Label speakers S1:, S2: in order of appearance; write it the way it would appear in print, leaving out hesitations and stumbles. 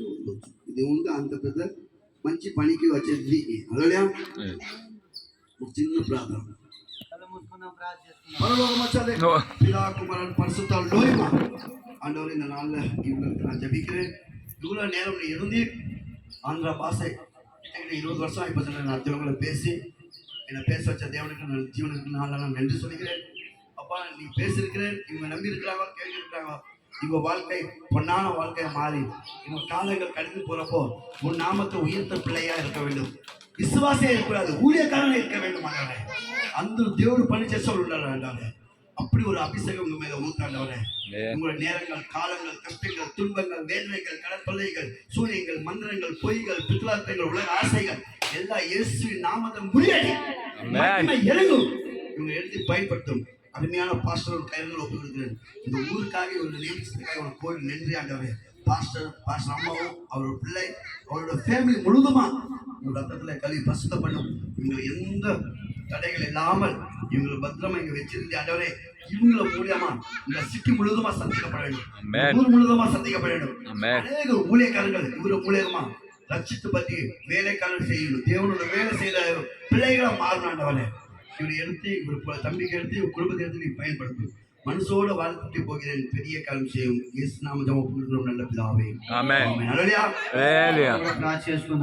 S1: ఉండొచ్చు. ఇది ఉంది అంత పెద్ద మంచి పనికి వచ్చేది. అలా ఒక చిన్న ప్రార్థన. பரலோகமச்சதே பிதா குமாரன் பரிசுத்த லோய்மா ஆண்டவரே இந்த நாள்ல இவங்களுக்கு நான் ஜெபிக்கிறேன். இவ்வளவு நேரம் நீ இருந்து ஆந்திரா பாஷை 20 வருஷம் இப்போ நான் தேவங்களை பேசி என்னை பேச வச்ச தேவனுக்கு நான் ஜீவனுக்கு நான் நன்றி சொல்லிக்கிறேன். அப்பா நீ பேசியிருக்கிறேன், இவங்க நம்பி இருக்கிறாங்க, கேள்விருக்கிறாங்க. இவங்க வாழ்க்கை பொன்னான வாழ்க்கையை மாறி இவங்க காலங்கள் கடந்து போறப்போ உன் நாமத்தை உயர்த்த பிள்ளையா இருக்க வேண்டும். விசுவாசியா இருக்கக்கூடாது, ஊழியக்காரன் இருக்க வேண்டும். அந்த தேவரு பணி சொல்றாரு. அப்படி ஒரு அபிஷேகம் உங்க மேல ஊத்தாண்டவரே. உங்களுடைய நேரங்கள், காலங்கள், கஷ்டங்கள், துன்பங்கள், வேதனைகள், கடற்கொள்ளைகள், சூரியங்கள், மந்திரங்கள், பொய்கள், பித்தலாட்டங்கள், உலக ஆசைகள் எல்லாம் இயேசுவின் நாமத்தை முறியடி இறங்கும். இவங்க எழுதி பயன்படுத்தும் அருமையான பாஸ்டர் கையில் ஒப்பு கொடுக்கிறேன். இந்த ஊருக்காக இவங்க நியமிச்சதுக்காக ஒரு கோயில் நன்றி ஆண்டவரே. பாஸ்டர் அம்மாவும் அவரோட பிள்ளை அவரோட ஃபேமிலி முழுதுமா உங்க ரத்தத்துல கல்வி பசுத்த பண்ணும். இவங்க எந்த தடைகள் இல்லாமல் இவங்களை பத்திரமா இங்க வச்சிருந்த ஆண்டவரே, இவங்கள மூலியமா இந்த சிட்டி முழுதுமா சந்திக்கப்பட வேண்டும், ஊர் முழுதுமா சந்திக்கப்பட வேண்டும். அநேக ஊழியக்காரர்கள் இவர மூலியமா ரட்சித்து பற்றி வேலைக்காரர்கள் செய்யணும். தேவனோட வேலை செய்த பிள்ளைகளை மாறினாண்டவனே. இவரை எடுத்து இவர் தம்பிக்கு எடுத்து இவர் குடும்பத்தை எடுத்து நீ பயன்படுத்தும். மனசோட வாழ்த்துட்டு போகிறேன். பெரிய காலம் செய்யும். இயேசு நாமத்தை ஒப்புக்கொள்கிறோம் நல்ல பிதாவே. ஆமென். ஹalleluya.